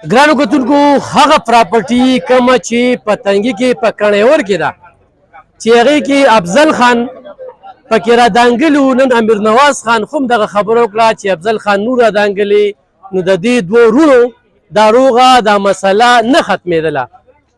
ګرانو کتونکو هغه پراپرټي کومه چې په تنګي کې په کڼیور کې ده چې هغې کې افضل خان پکې را دانګلي وو. نن امیر نواز خان خو هم دغه خبره وکړه چې افضل خان نور را دانګلي، نو د دې دوو وروڼو دا روغه دا مسله نه ختمېدله.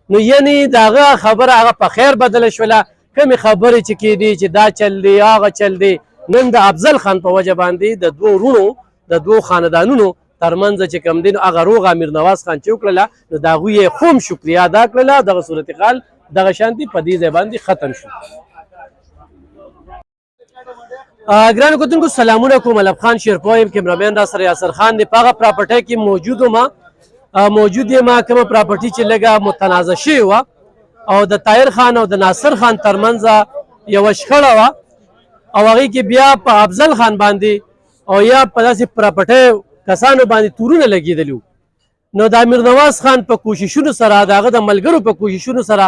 نو یعنې د هغه خبره هغه په خیر بدله شوله. کمې خبرې چې کېدي چې دا چل دی هغه چل دی، نن د افضل خان په وجه باندې د دوو وروڼو د دوو خاندانونو ترمنځ چې کوم دی نو هغه روغه امیر نواز خان چې وکړله نو د هغوی یې خو هم شکریه ادا کړله. دغه صورتحال دغه شانتي په دې ځای باندې ختم شو. ګرانو کتونکو سلامونه کوم. الف خان شیرپور یم، کیمرامین را سره یاسر خان دی. په هغه پراپرټۍ کې موجود یم کومه پراپرټي چې لږه متنازع شوې وه او د طاهر خان او د ناصر خان ترمنځ یوه شخړه وه او هغې کې بیا په افضل خان باندې او یا په داسې پراپرټۍ کسانو باندې تورونه لګېدلي وو. نو د امیر نواز خان په کوششونو سره د هغه د ملګرو په کوششونو سره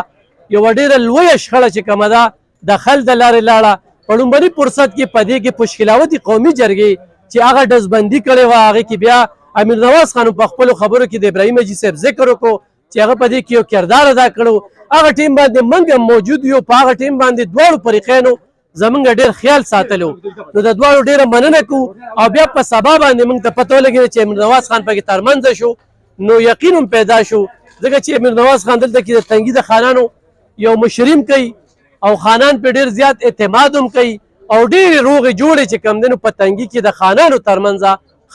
یوه ډېره لویه شخړه چې کومه ده د خل د لارې لاړه. په لومړني فرصت کې په دې کې پشکلاوتي قومي جرګې چې هغه ډزبندي کړې وه، هغې کې بیا امیر نواز خان په خپلو خبرو کې د ابراهیم حاجي صاحب ذکر وکړو چې هغه په دې کې یو کردار ادا کړو. هغه ټیم باندې موږ هم موجود یو. په هغه ټیم باندې دواړو فریقینو زمونږ ډېر خیال ساتلو. نو د دواړو ډېره مننه کوو او بیا په سبا باندې موږ ته پته ولګېده چې امیر نواز خان پکې ترمنځه شو. نو یقین هم پیدا شو ځکه چې امیر نواز خان دلته کې د تنګي د خانانو یو مشریم کوي او خانان په ډېر زیات اعتماد هم کوي او ډېرې روغې جوړې چې کوم دی نو په تنګي کې د خانانو ترمنځ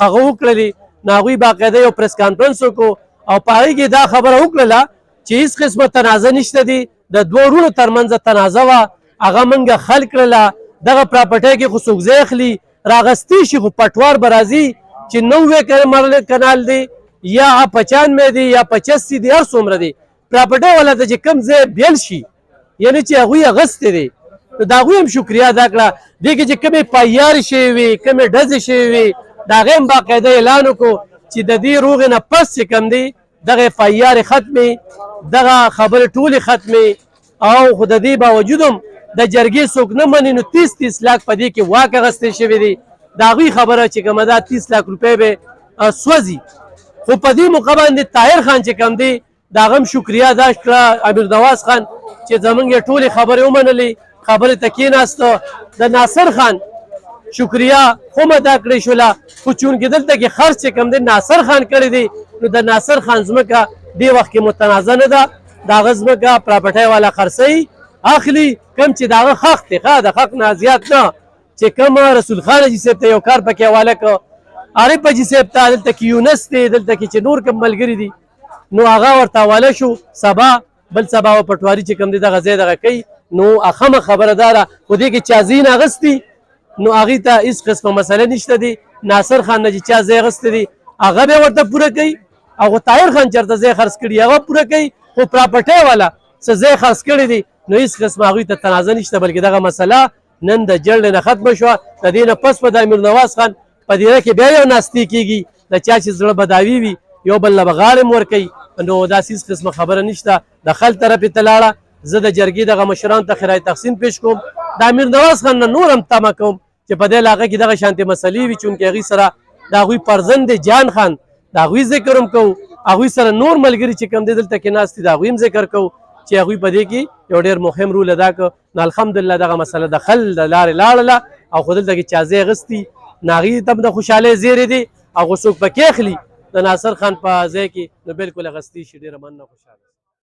هغه وکړلې. نو هغوی باقاعده یو پریس کانفرنس وکړو او په هغې کې دا خبره وکړله چې هېڅ قسمه تنازع نشته دی، د دوو وروڼو ترمنځ تنازع وه هغه موږ حل کړله. دغه پراپرټۍ کې خو څوک ځای اخلي راغستی شي خو پټوار به راځي چې 90 کنال دی یا 95 دی یا 85 دی هر څومره دی پراپرټۍ والا ته چې کوم ځای بیل شي یعنې چې هغوی اغستې دی نو د هغوی هم شکریه ادا کړه. دې کې چې کومې پایارې شوې وي کومې ډزې شوې وي د هغې هم باقاعده اعلان وکړو چې د دې روغې نه پس چې کوم دی دغه پایارې ختمې دغه خبرې ټولې ختمې او خو د دې باوجود هم د جرګې څوک نه مني نو 30 لاک په دې کې واک اخیستل شوی دی. د هغوی خبره چې کومه ده 30 لاک روپۍ به سوځي. خو په دې موقع باندې طاهر خان چې کوم دی د هغه هم شکریه ادا کړه امیر نواز خان چې زموږ یې ټولې خبرې ومنلې، خبرې ته کېناسته. د ناصر خان شکریه خو هم ادا کړې شوله خو چونکې دلته کې خرڅ چې کوم دی ناصر خان کړی دی نو د ناصر خان ځمکه دې وخت کې متنازع نه ده. د هغه ځمکه پراپرټۍ والا خرڅوي اخلي کوم چې د هغه حق دی د حق نه زیات نه. چې کوم رسول خان حاجي صاحب ته یو کار پکې حواله کړ عارف حاجي صاحب ته دلته کې یونس دی دلته کې چې نور کوم ملګري دي نو هغه ورته حواله شو. سبا بل سبا و پټواري چې کوم دی دغه ځای دغه کوي نو اخمه خبره داره خو دې کې چا ځین اغستی نو هغې ته هېڅ قسمه مسله نشته دی. ناصر خان نه چې چا ځای اغستی دی هغه به ورته پوره کوي او طاهر خان چېرته ځای خرڅ کړي هغه پوره کوي خو پراپرټۍ والا څه ځای خرڅ کړی دی نو هېڅ قسمه هغوی ته تنازع نشته بلکې دغه مسله نن د جړلې نه ختمه شوه. د دې نه پس به د امیر نواز خان په دیره کې بیا یو ناستې کېږي د چا چې زړه بداوي وي یو بل نه به غاړې هم ورکوي نو داسې هېڅ قسمه خبره نشته. د خل طرفې ته لاړه. زه د جرګې دغه مشرانو ته خیرای تقسیم پیش کوم. د امیر نواز خان نه نور هم تمه کوم چې په دې علاقه کې دغه شانتې مسلې وي چونکې هغوی سره د هغوی فرزند جان خان د هغوی ذکر هم کوو. هغوی سره نور ملګري چې کوم دی دلته کې ناست دي د هغوی هم ذکر کوو چې هغوی په دې کې یو ډېر مهم رول ادا کړ. نو الحمدلله دغه مسله د خل د لارې لاړله او خو دلته کې چا ځای اغستي نو هغې ته هم د خوشحالۍ زیری دی او څوک پکې اخلي د ناصر خان په ځای کې نو بلکل اغستي شي ډېره مننه خوشحاله